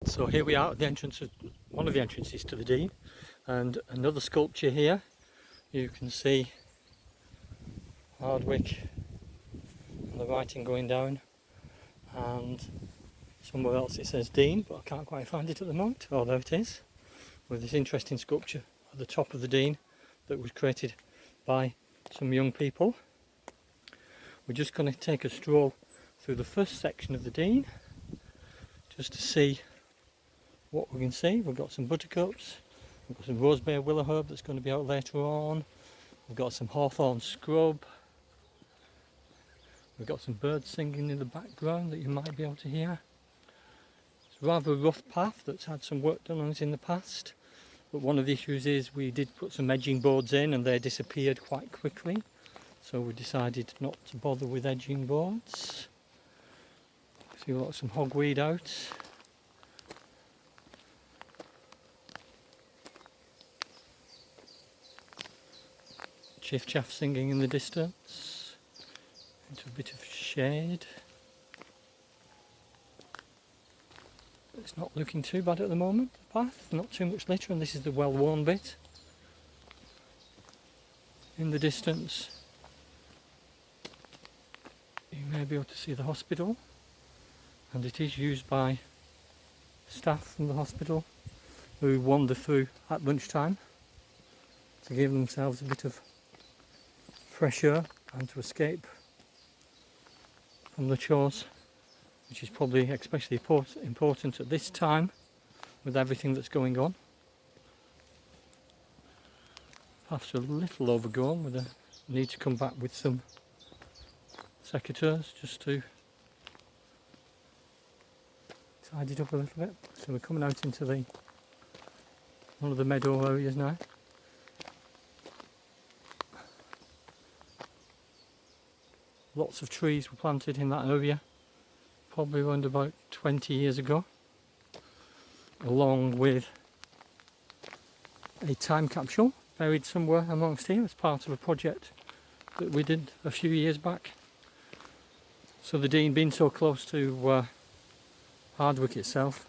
So here we are at the entrance of one of the entrances to the Dene, and another sculpture here. You can see Hardwick and the writing going down, and somewhere else it says Dene, but I can't quite find it at the moment. Oh, there it is, with this interesting sculpture at the top of the Dene that was created by some young people. We're just going to take a stroll through the first section of the Dene just to see what we can see. We've got some buttercups, we've got some rosemary willow herb that's going to be out later on, we've got some hawthorn scrub, we've got some birds singing in the background that you might be able to hear. It's a rather rough path that's had some work done on it in the past, but one of the issues is we did put some edging boards in and they disappeared quite quickly, so we decided not to bother with edging boards. So we've got some hogweed out. Chiff chaff singing in the distance, into a bit of shade. It's not looking too bad at the moment, the path, not too much litter, and this is the well worn bit. In the distance you may be able to see the hospital, and it is used by staff from the hospital who wander through at lunchtime to give themselves a bit of fresh air and to escape from the chores, which is probably especially important at this time with everything that's going on. Paths are a little overgrown with a need to come back with some secateurs just to tidy it up a little bit. So we're coming out into one of the meadow areas now. Lots of trees were planted in that area, probably around about 20 years ago, along with a time capsule buried somewhere amongst here as part of a project that we did a few years back. So the Dene being so close to Hardwick itself,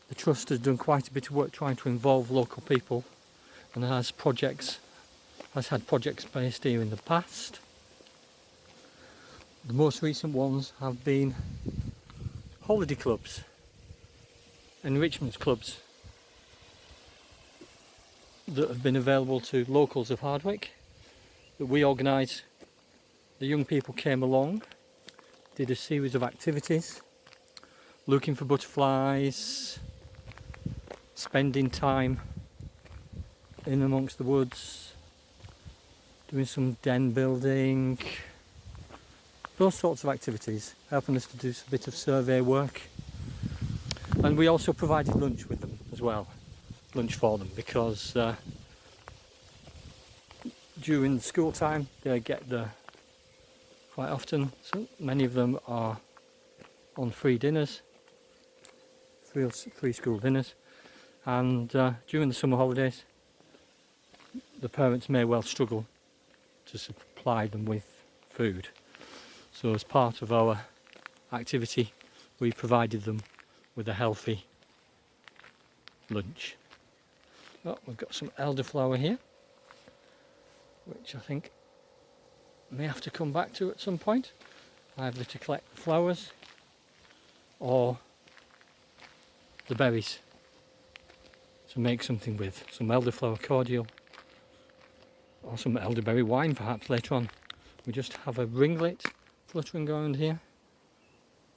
the Trust has done quite a bit of work trying to involve local people, and has had projects based here in the past. The most recent ones have been holiday clubs, enrichment clubs that have been available to locals of Hardwick that we organised. The young people came along, did a series of activities, looking for butterflies, spending time in amongst the woods, doing some den building, those sorts of activities, helping us to do a bit of survey work. And we also provided lunch with them as well, lunch for them, because during school time they get there quite often. So many of them are on free dinners, free school dinners, and during the summer holidays the parents may well struggle to supply them with food. So as part of our activity we provided them with a healthy lunch. Oh, we've got some elderflower here, which I think may have to come back to at some point, either to collect the flowers or the berries to make something with, some elderflower cordial or some elderberry wine perhaps later on. We just have a ringlet fluttering around here.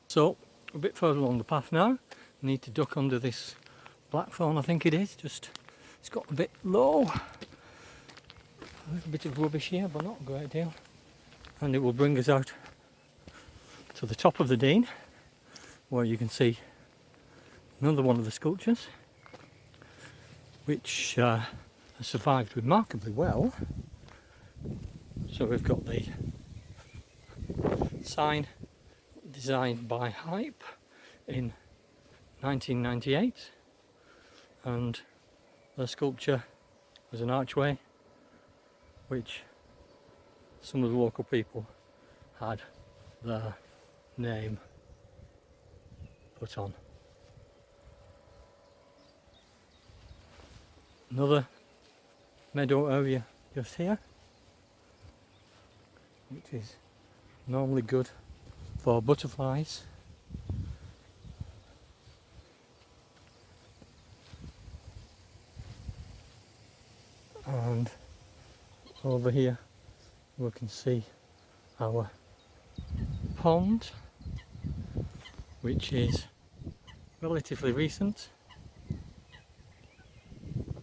So a bit further along the path now, I need to duck under this blackthorn, I think it is, just it's got a bit low, a little bit of rubbish here but not a great deal, and it will bring us out to the top of the Dene where you can see another one of the sculptures which has survived remarkably well. So we've got the sign designed by Hype in 1998, and the sculpture was an archway which some of the local people had their name put on. Another meadow area just here, which is normally good for butterflies. And over here we can see our pond, which is relatively recent.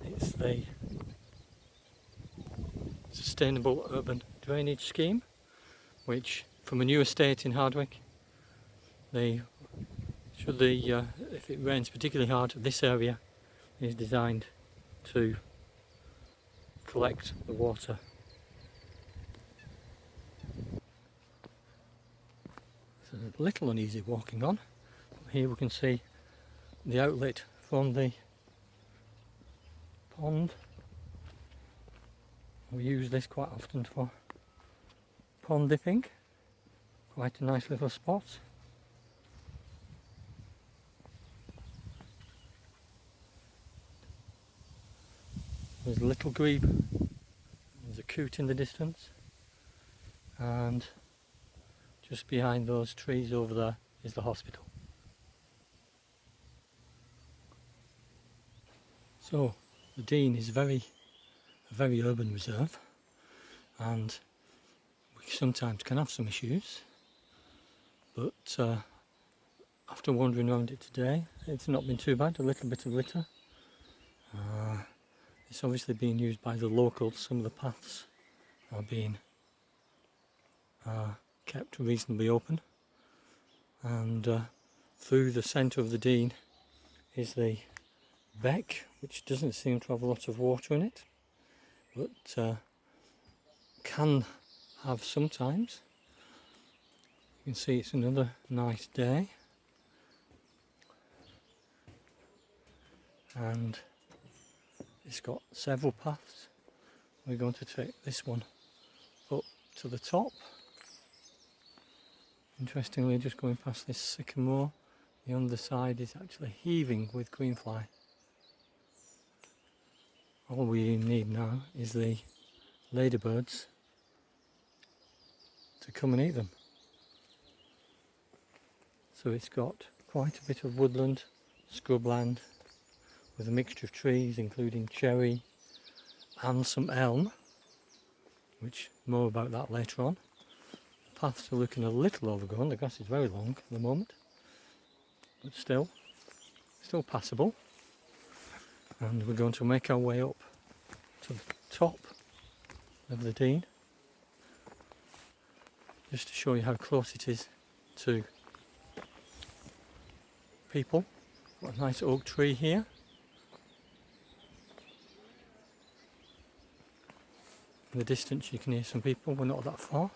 It's the Sustainable Urban Drainage Scheme, which from a new estate in Hardwick, if it rains particularly hard, this area is designed to collect the water. So there's a little uneasy walking on. Here we can see the outlet from the pond. We use this quite often for pond dipping. Quite a nice little spot. There's a little grebe, there's a coot in the distance, and just behind those trees over there is the hospital. So the Dene is a very urban reserve, and we sometimes can have some issues, but after wandering around it today, it's not been too bad. A little bit of litter. It's obviously being used by the locals. Some of the paths are being kept reasonably open, and through the centre of the Dene is the beck, which doesn't seem to have a lot of water in it, but can have sometimes. You can see it's another nice day, and it's got several paths. We're going to take this one up to the top. Interestingly, just going past this sycamore, the underside is actually heaving with greenfly. All we need now is the ladybirds to come and eat them. So it's got quite a bit of woodland, scrubland, with a mixture of trees including cherry and some elm, which more about that later on. The paths are looking a little overgrown, the grass is very long at the moment, but still passable. And we're going to make our way up to the top of the Dene, just to show you how close it is to people. Got a nice oak tree here. In the distance you can hear some people, we're not that far.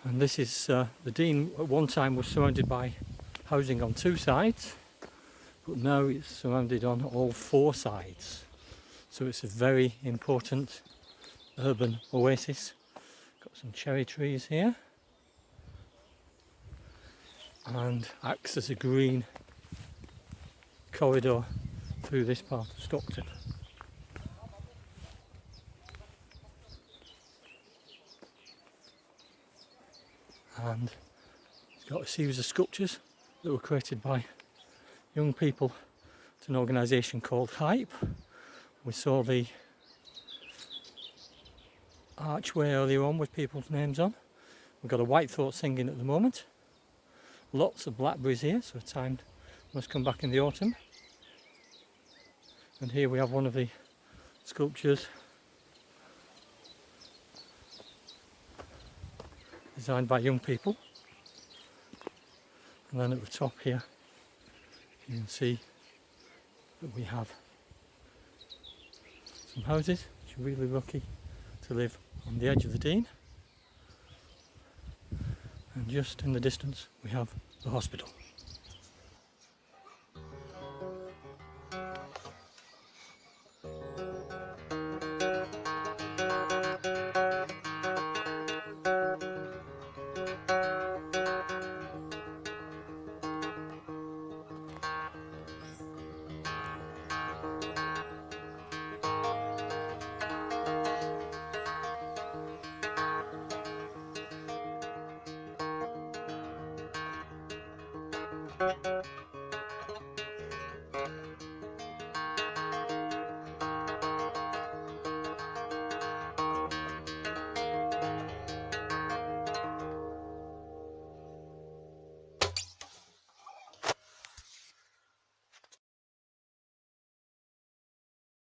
And this is the Dene at one time was surrounded by housing on two sides, but now it's surrounded on all four sides. So it's a very important urban oasis. Got some cherry trees here, and acts as a green corridor through this part of Stockton. And it's got a series of sculptures that were created by young people at an organisation called Hype. We saw the archway earlier on with people's names on. We've got a whitethroat singing at the moment. Lots of blackberries here, so time must come back in the autumn. And here we have one of the sculptures designed by young people. And then at the top here you can see that we have some houses, which are really lucky to live on the edge of the Dene. And just in the distance we have the hospital.